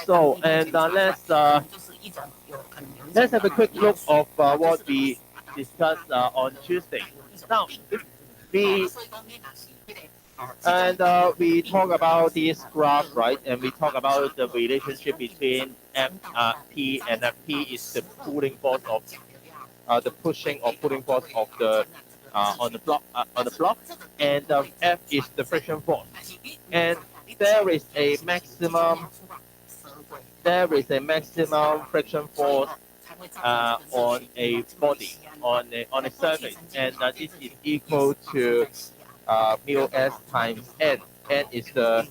So, and let's have a quick look of what we discussed on Tuesday. Now, if we we talk about this graph, right? And we talk about the relationship between P, and P is the pulling force of the pushing or pulling force of the on the block, and F is the friction force. And there is a maximum friction force on a body, on a surface, and this is equal to mu s times n. N is the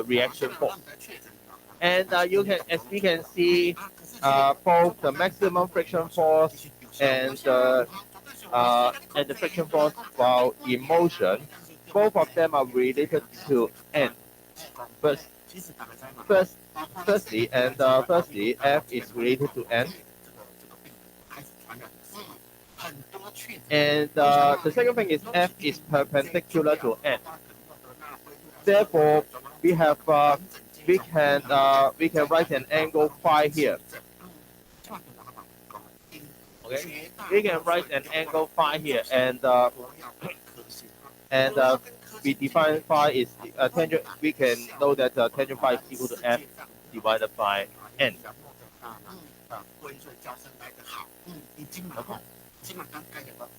reaction force. And as we can see, both the maximum friction force and the friction force while in motion, both of them are related to n. Firstly, F is related to n. And the second thing is F is perpendicular to n. Therefore, we have we can write an angle phi here. Okay, we can write an angle phi here, and we define phi is tangent. We can know that tangent phi is equal to F divided by n.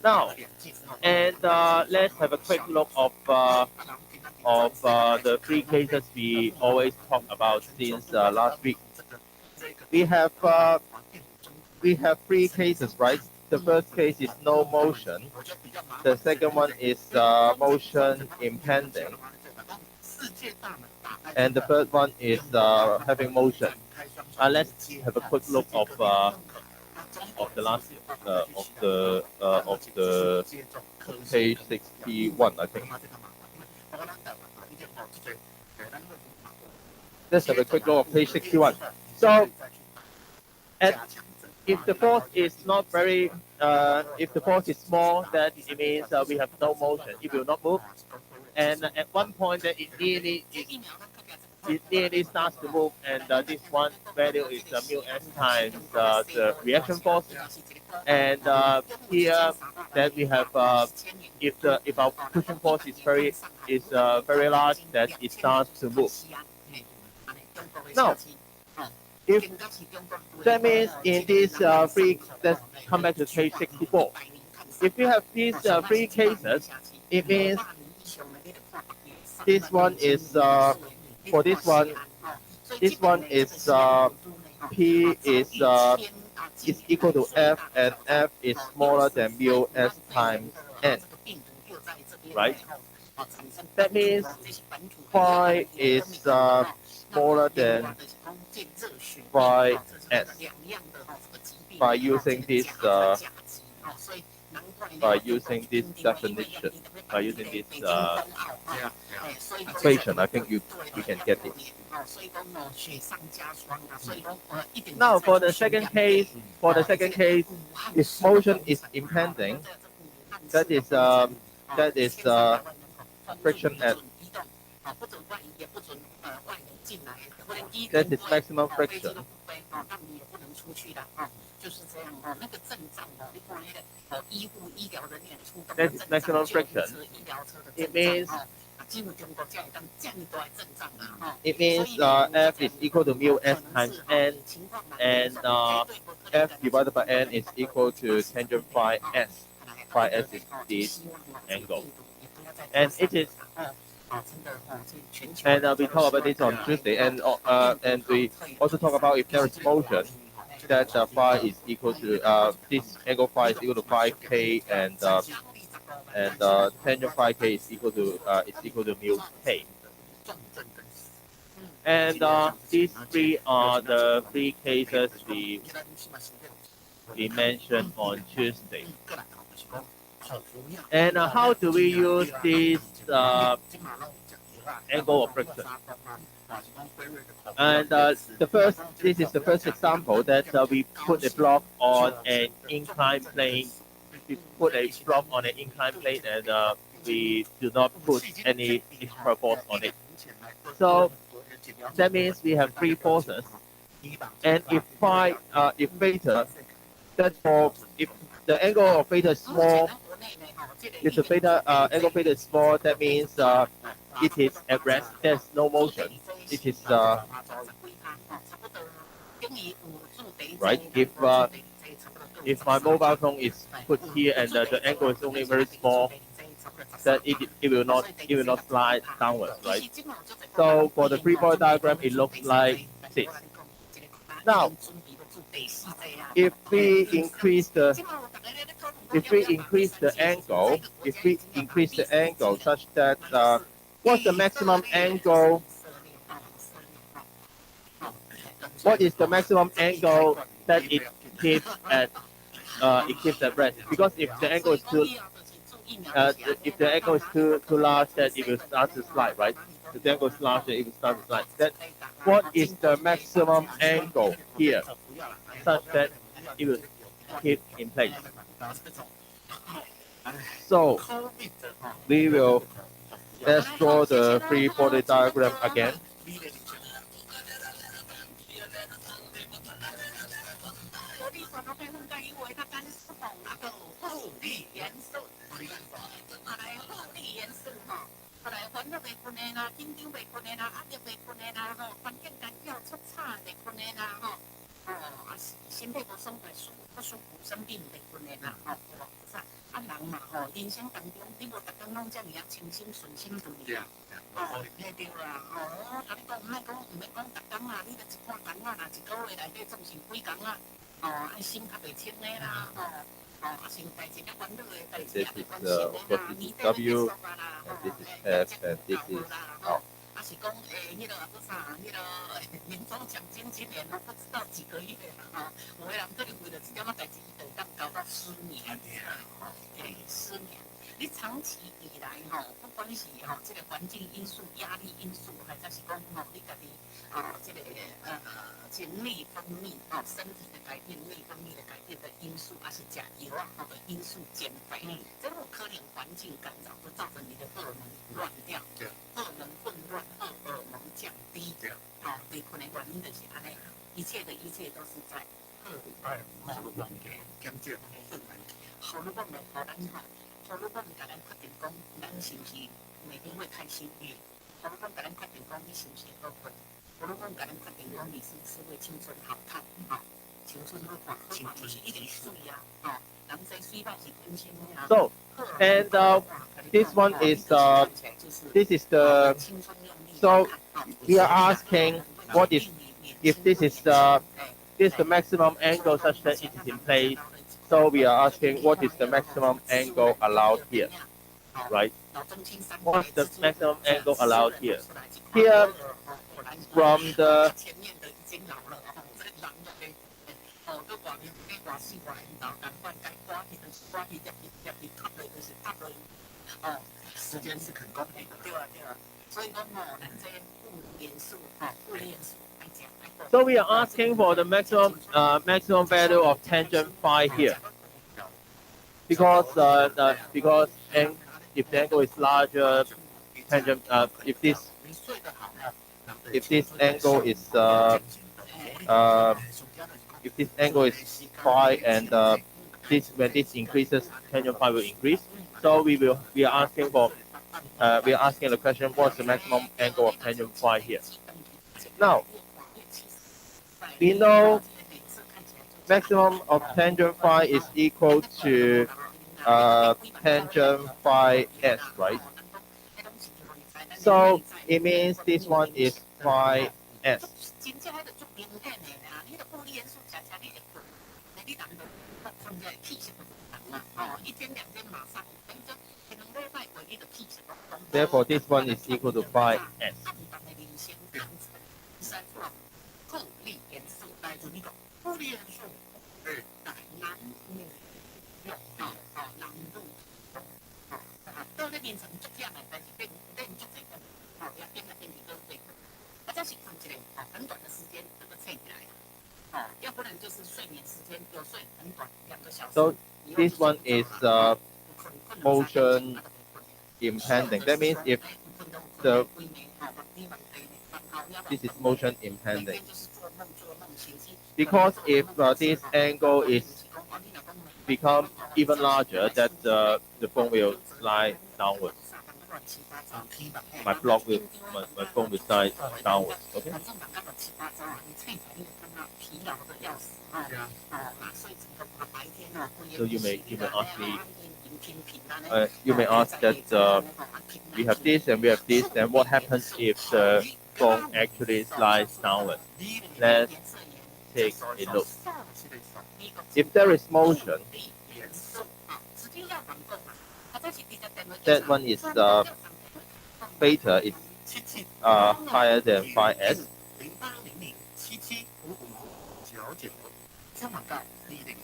Now, and let's have a quick look of the three cases we always talk about since last week. We have three cases, right? The first case is no motion. The second one is motion impending, and the third one is having motion. Let's have a quick look of the last of the page 61, I think. Let's have a quick look of page 61. So, if the force is not very, if the force is small, then it means we have no motion. It will not move. And at one point, that it nearly starts to move, and this one value is mu s times the reaction force. And here, then we have if our pushing force is very large, that it starts to move. Now, if that means in these three, let's come back to page 64. If you have these three cases, it means this one is for this one is P is equal to F, and F is smaller than mu s times n, right? That means phi is smaller than phi s by using this definition, by using this equation. I think you can get it. Now for the second case, if motion is impending, that is friction at that is maximum friction. That is maximum friction. It means F is equal to mu s times n, and F divided by n is equal to tangent phi s. Phi s is this angle, and it is. And we talk about this on Tuesday, and we also talk about if there is motion, that phi is equal to this angle phi is equal to phi k, and tangent phi k is equal to mu k. And these three are the three cases we mentioned on Tuesday. And how do we use this angle of friction? And this is the first example that we put a block on an inclined plane. We put a block on an inclined plane, and we do not put any extra force on it. So that means we have three forces. And if theta, therefore, if the angle of theta is small, if the theta angle theta is small, that means it is at rest. There's no motion. It is right. If my mobile phone is put here and the angle is only very small, that it will not slide downwards, right? So for the free-body diagram, it looks like this. Now, if we increase the angle such that what's the maximum angle? What is the maximum angle that it keeps at rest? Because if the angle is too large, then it will start to slide, right? If the angle is larger, it will start to slide. Then what is the maximum angle here, such that it will keep in place? So let's draw the free-body diagram again. This is of course this is W, and this is F, and this is R. So, and this one is this is the. So we are asking what is if this is the maximum angle such that it is in place. So we are asking what is the maximum angle allowed here, right? What's the maximum angle allowed here? Here, from the so we are asking for the maximum value of tangent phi here, because if the angle is larger, tangent if this angle is if this angle is phi and when this increases, tangent phi will increase. So we are asking the question, what's the maximum angle of tangent phi here? Now we know maximum of tangent phi is equal to tangent phi s, right? So it means this one is phi s. Therefore, this one is equal to phi s. So this one is motion impending. That means if this is motion impending. Because if this angle is become even larger, that the phone will slide downwards. My phone will slide downwards. Okay. So you may ask me. You may ask that we have this and we have this. Then what happens if the phone actually slides downwards? Let's take a look. If there is motion, that one is theta is higher than phi s.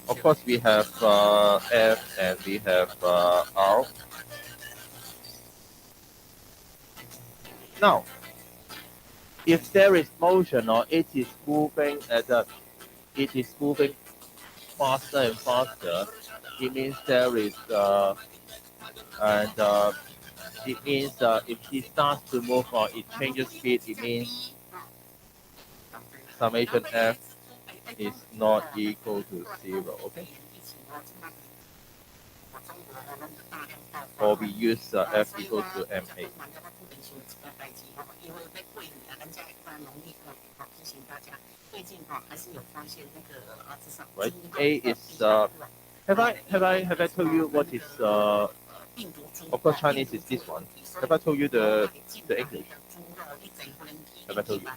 Of course, we have F and we have R. Now, if there is motion or it is moving faster and faster, it means there is it means if it starts to move or it changes speed, it means summation F is not equal to 0. Okay. Or we use F equals to MA. Right. A is have I told you what is of course Chinese is this one. Have I told you the English? Have I told you?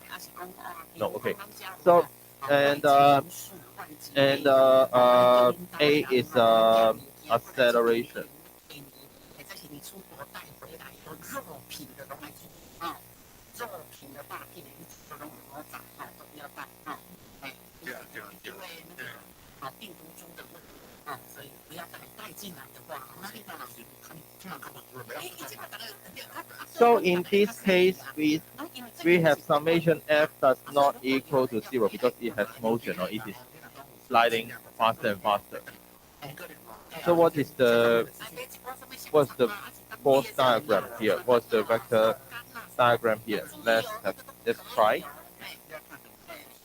No. Okay. So and A is acceleration. So in this case, we have summation F does not equal to 0 because it has motion or it is sliding faster and faster. So what's the force diagram here? What's the vector diagram here? Let's try.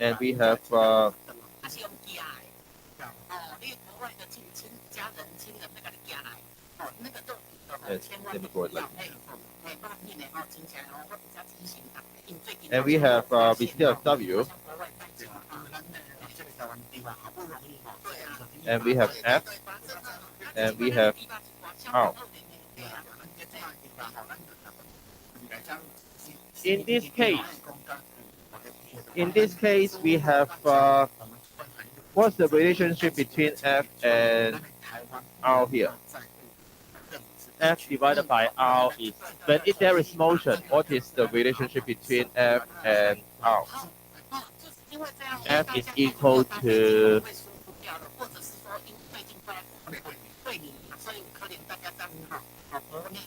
And we have let me go it like this. And we have we still have W. And we have F. And we have R. In this case, we have what's the relationship between F and R here? F divided by R is, when there is motion, what is the relationship between F and R? F is equal to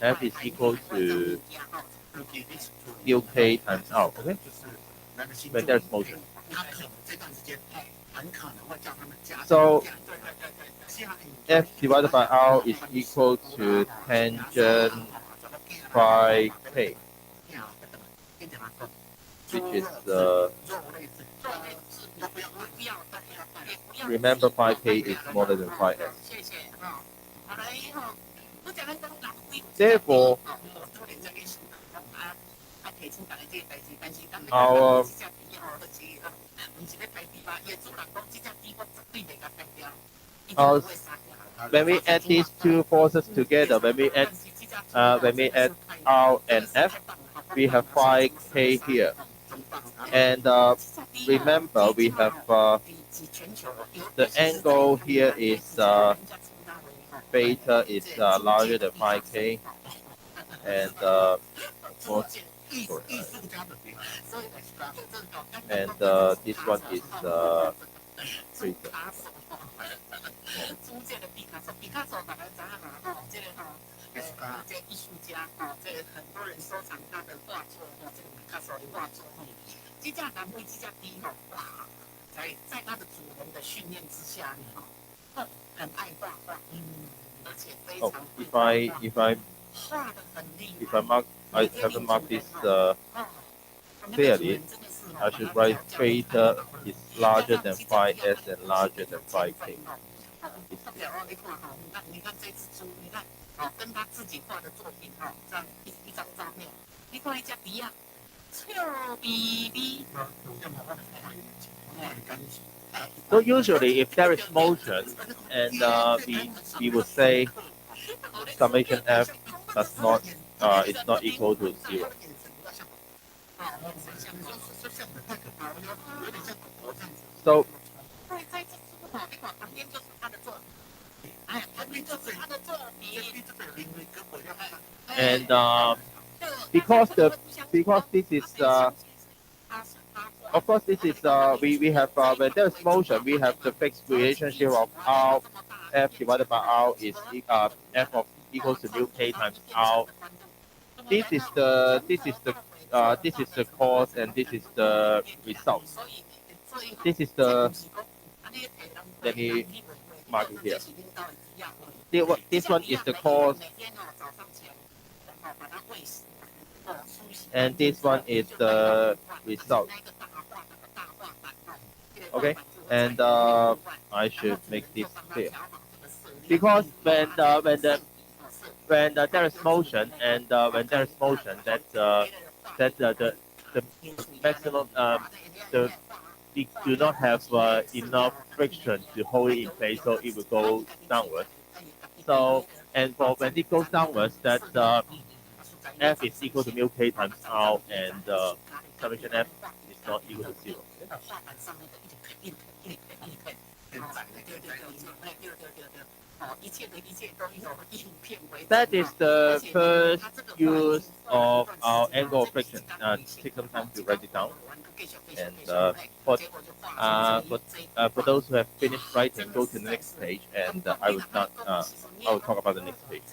F is equal to UK times R, okay? When there's motion. So F divided by R is equal to tangent phi k, which is remember phi k is smaller than phi s. Therefore, when we add these two forces together, when we add R and F, we have phi k here. And remember, we have the angle here is beta is larger than phi k, and this one is beta. Oh, if I If I haven't marked this clearly, I should write theta is larger than phi s and larger than phi k. So usually, if there is motion, and we would say summation f does not is not equal to 0. So and because this is of course this is we have when there is motion, we have the fixed relationship of r f divided by r is f of equals to mu k times r. This is the cause and this is the result. This is the, let me mark it here. This one is the cause, and this one is the result. Okay, and I should make this clear because when there is motion and when there is motion, that the maximum we do not have enough friction to hold it in place, so it will go downwards. So and for when it goes downwards, that f is equal to mu k times r, and summation f is not equal to 0. That is the first use of our angle of friction. Take some time to write it down. And for those who have finished writing, go to the next page, and I will start. I will talk about the next page.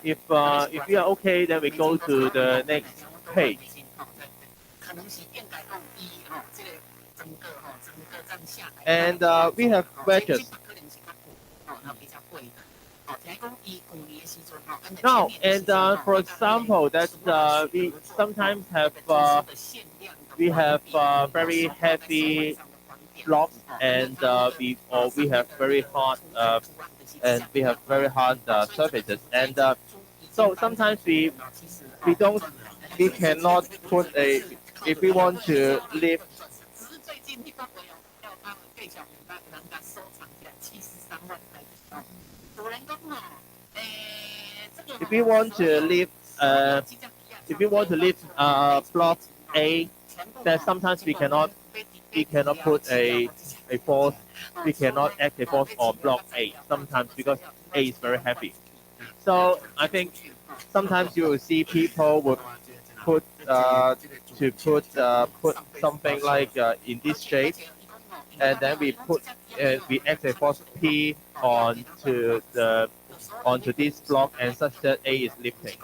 If we are okay, then we go to the next page. And we have wedges. Now, and for example, that we sometimes have we have very heavy blocks, and we have very hard surfaces, and so sometimes we cannot put a, if we want to lift. If we want to lift block A, then sometimes we cannot put a force. We cannot act a force on block A sometimes because A is very heavy. So I think sometimes you will see people would put something like in this shape, and then we act a force P onto this block, and such that A is lifting.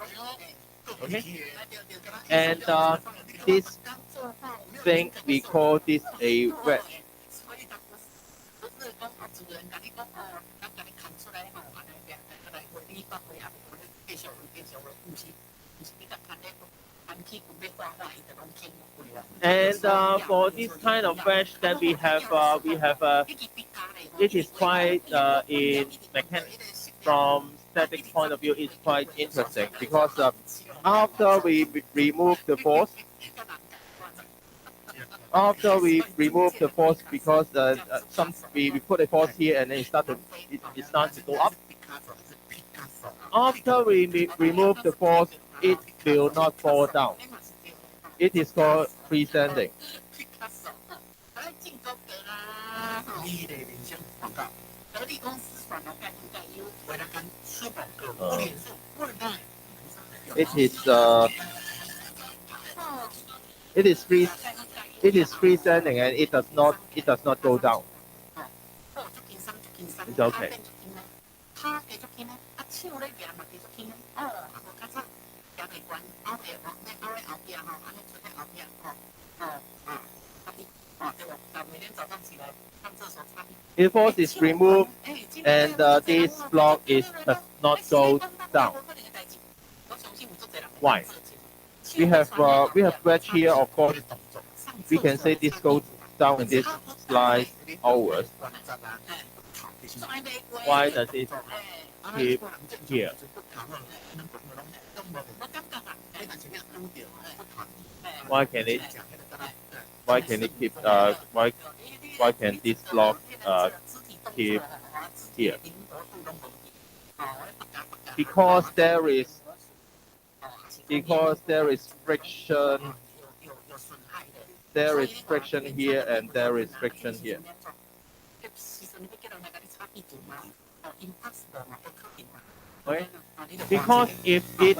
Okay, and this thing we call this a wedge. And for this kind of wedge, then we have it is quite in mechanics, from static point of view, it's quite interesting because after we remove the force, because we put a force here and then it starts to go up. After we remove the force, it will not fall down. It is called freestanding. It is freestanding and it does not go down. It's okay. If force is removed and this block does not go down. Why? We have wedge here, of course. We can say this goes down and this slides outwards. Why does it keep here? Why can it keep why can this block keep here? Because there is friction. There is friction here and there is friction here. Okay? Because if it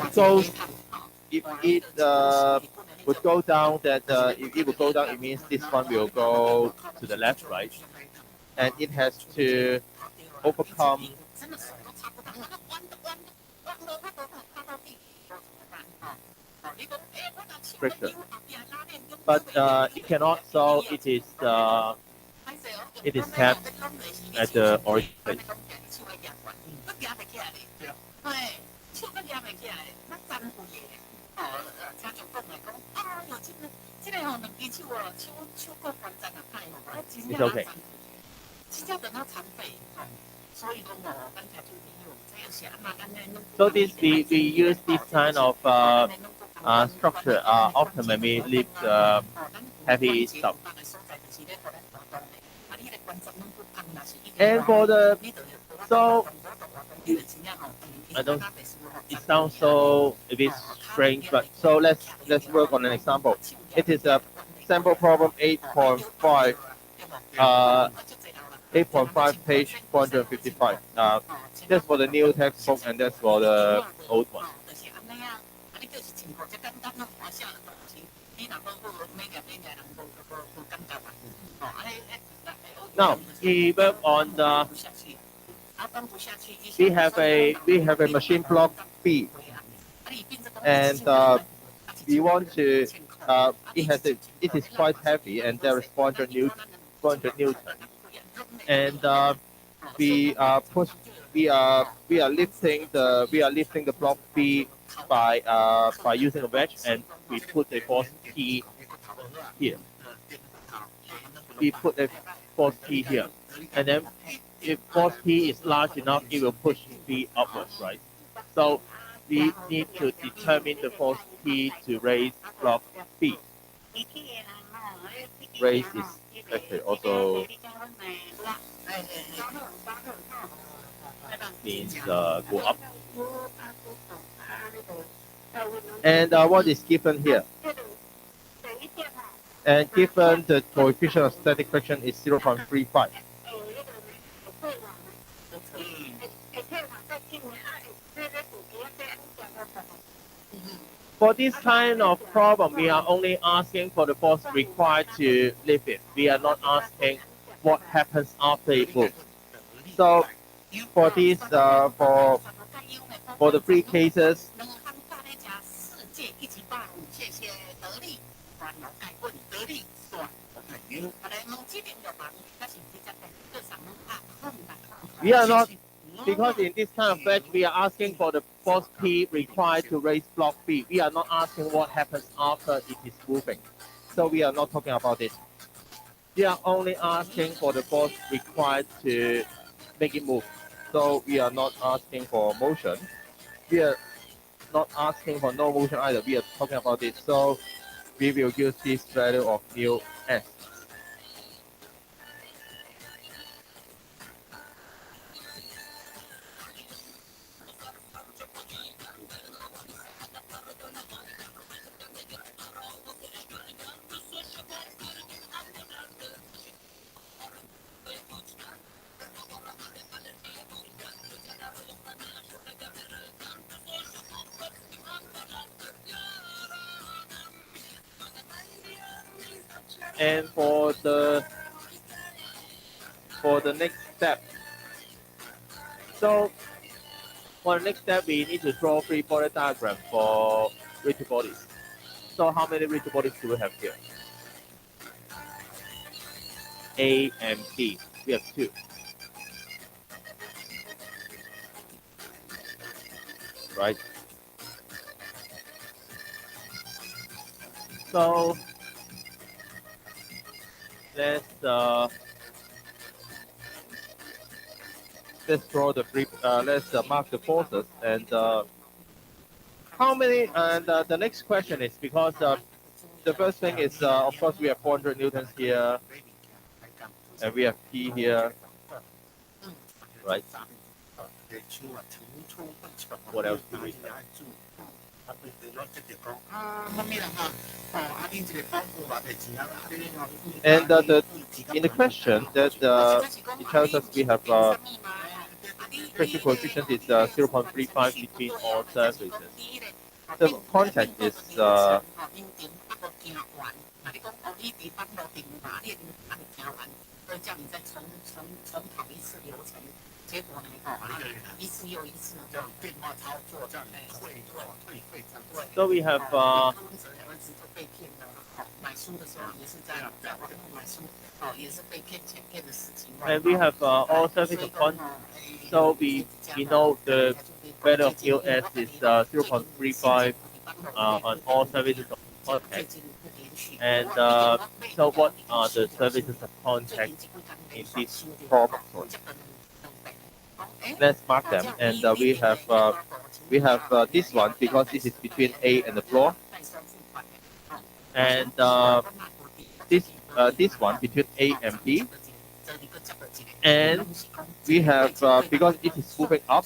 would go down, if it would go down, it means this one will go to the left, right? And it has to overcome friction. But it cannot, so it is tapped at the origin place. It's okay. So we use this kind of structure often when we lift heavy stuff. And for the I don't. It sounds so a bit strange, but so let's work on an example. It is a sample problem 8.5. 8.5 page 455. That's for the new textbook and that's for the old one. Now we work on the. We have a machine block B, and we want to. It is quite heavy and there is 400 Newton. And we are lifting the block B by using a wedge, and we put a force P here. We put a force P here, and then if force P is large enough, it will push B upwards, right? So we need to determine the force P to raise block B. Raise is actually also means go up. And what is given here? And given the coefficient of static friction is 0.35. For this kind of problem, we are only asking for the force required to lift it. We are not asking what happens after it moves. So for this, for the three cases, we are not, because in this kind of wedge, we are asking for the force P required to raise block B. We are not asking what happens after it is moving. So we are not talking about this. We are only asking for the force required to make it move. So we are not asking for motion. We are not asking for no motion either. We are talking about it. So we will use this value of mu s. And for the next step, so for the next step, we need to draw free body diagram for rigid bodies. So how many rigid bodies do we have here? A and B. We have two. Right? So let's draw the free. Let's mark the forces and how many. And the next question is because the first thing is of course we have 400 newtons here, and we have P here, right? What else do we have? And in the question that it tells us we have friction coefficient is 0.35 between all surfaces. The contact is so we have and we have all surface of contact. So we know the value of EOS is 0.35 on all surfaces of contact. And so what are the surfaces of contact in this problem? Let's mark them. And we have this one because this is between A and the floor. And this one between A and B. And we have because it is moving up,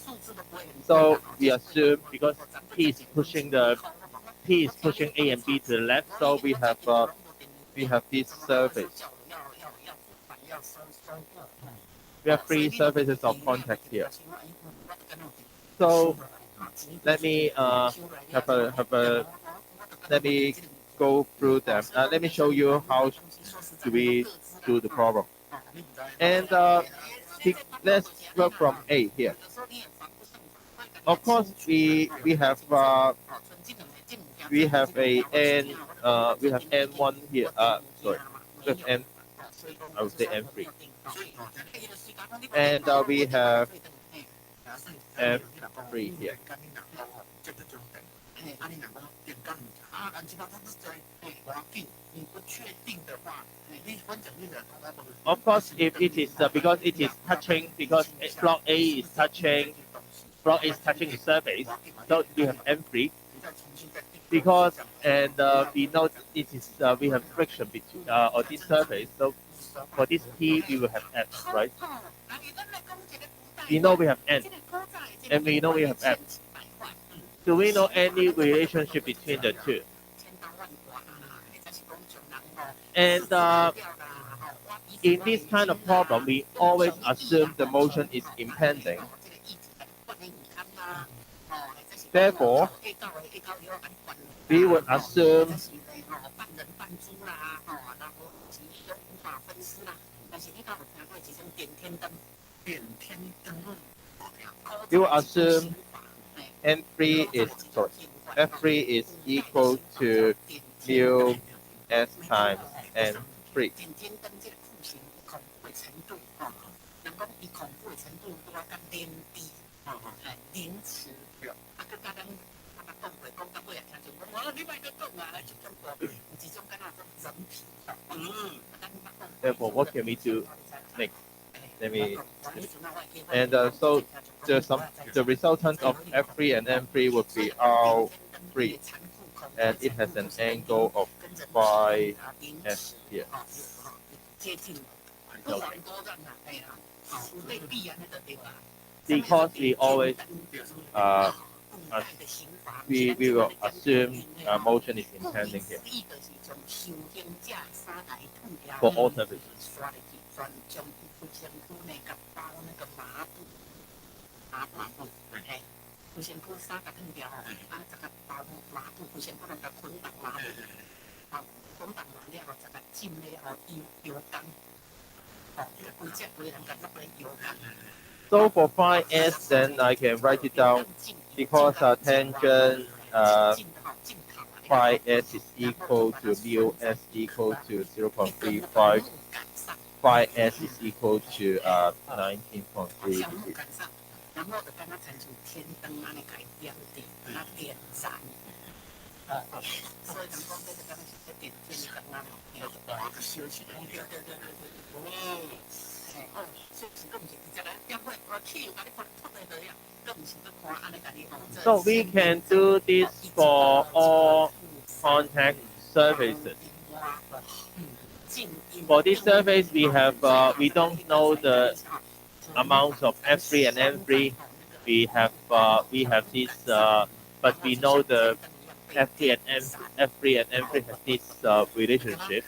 so we assume because P is pushing A and B to the left, so we have this surface. We have three surfaces of contact here. So let me let me go through them. Let me show you how do we do the problem. And let's work from A here. Of course, we have a n we have n1 here. Sorry, we have n. I would say n3. And we have f3 here. Of course, if it is because it is touching, because block A is touching the surface, so we have M3. Because and we know it is we have friction between on this surface, so for this P we will have F, right? We know we have N, and we know we have F. Do we know any relationship between the two? And in this kind of problem, we always assume the motion is impending. Therefore, we would assume F3 is equal to mu S times N3. Therefore, what can we do next? So the resultant of F3 and M3 would be R3, and it has an angle of phi S here. Okay. Because we always we will assume motion is impending here for all surfaces. So for phi s, then I can write it down because tangent phi s is equal to mu s equal to 0.35. Phi s is equal to 19.3 degrees. So we can do this for all contact surfaces. For this surface, we have we don't know the amounts of F3 and N3. We have this, but we know the F3 and N3 has this relationship.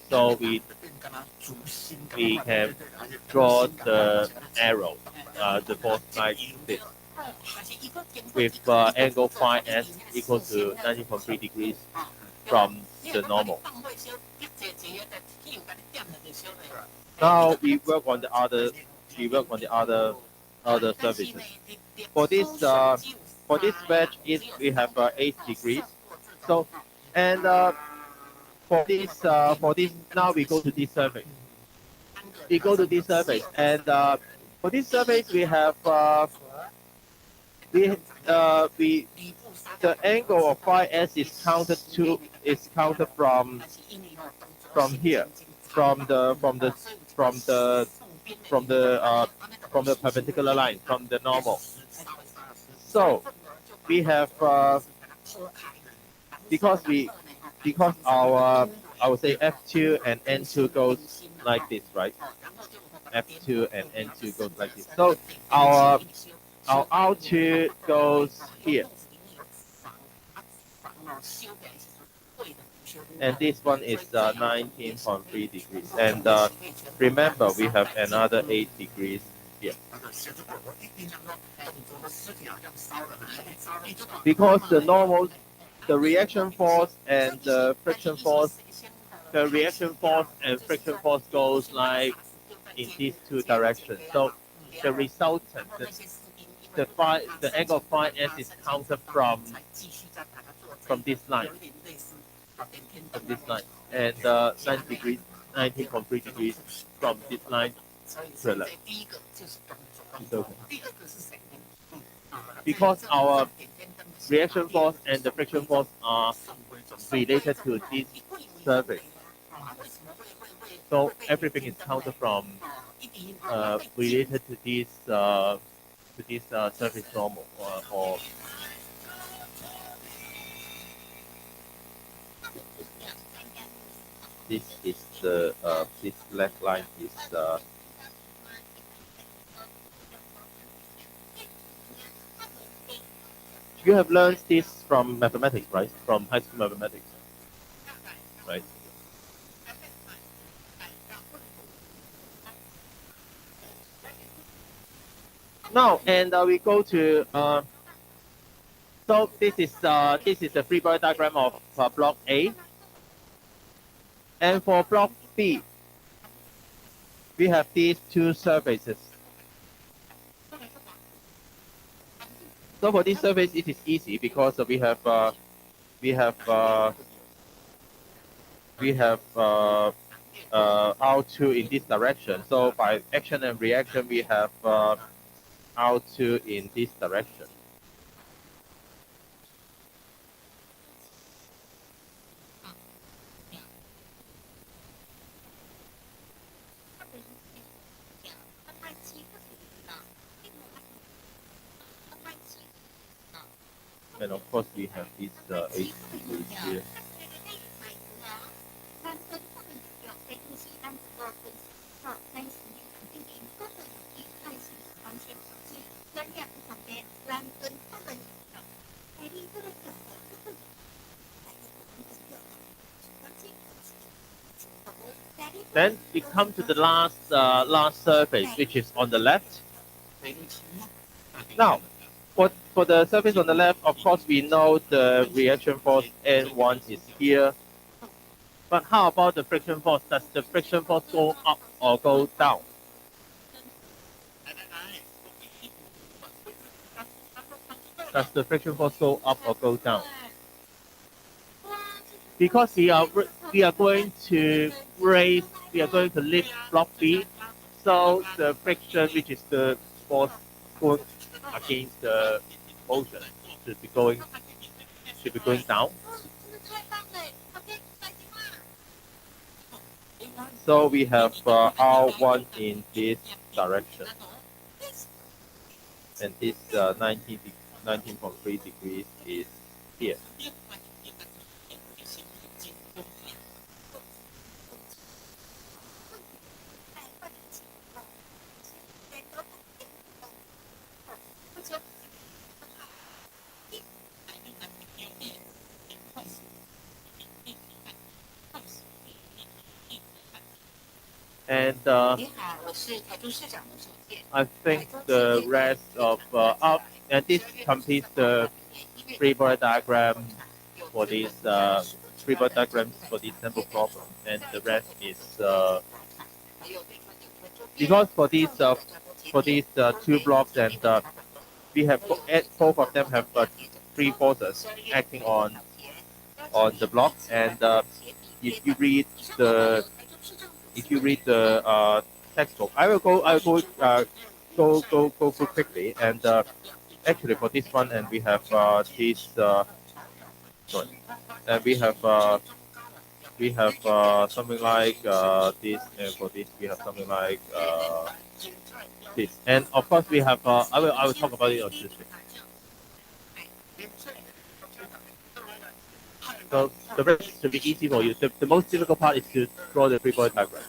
So we can draw the arrow, the force like this, with angle phi s equal to 19.3 degrees from the normal. Now we work on the other surfaces. For this wedge, we have 8 degrees. So, and for this now we go to this surface. We go to this surface, and for this surface we have the angle of phi s is counted from here, from the perpendicular line, from the normal. So we have because our I would say F2 and N2 goes like this, right? F2 and N2 goes like this. So our R2 goes here. And this one is 19.3 degrees. And remember, we have another 8 degrees here. Because the reaction force and the friction force, goes like in these two directions. So the resultant, the angle of phi s is counted from this line. From this line, and 19.3 degrees from this line to the left. Because our reaction force and the friction force are related to this surface, so everything is counted from related to this surface normal or this is the this black line is you have learned this from mathematics, right? From high school mathematics, right? Now, and we go to so this is the free body diagram of block A. And for block B, we have these two surfaces. So for this surface, it is easy because we have R2 in this direction. So by action and reaction, we have R2 in this direction. And of course, we have these 8 degrees here. Then we come to the last surface, which is on the left. Now, for the surface on the left, of course, we know the reaction force N1 is here. But how about the friction force? Does the friction force go up or go down? Does the friction force go up or go down? Because we are going to lift block B, so the friction, which is the force going against the motion, should be going down. So we have R1 in this direction, and this 19.3 degrees is here. And I think the rest of and this completes the free-body diagram for these free-body diagrams for this sample problem, and the rest is because for these two blocks, and we have both of them have three forces acting on the block, and if you read the textbook, I will go through quickly, and actually for this one, and we have this and we have something like this, and for this we have something like this, and of course we have I will talk about it on Tuesday. So the rest should be easy for you. The most difficult part is to draw the free body diagram.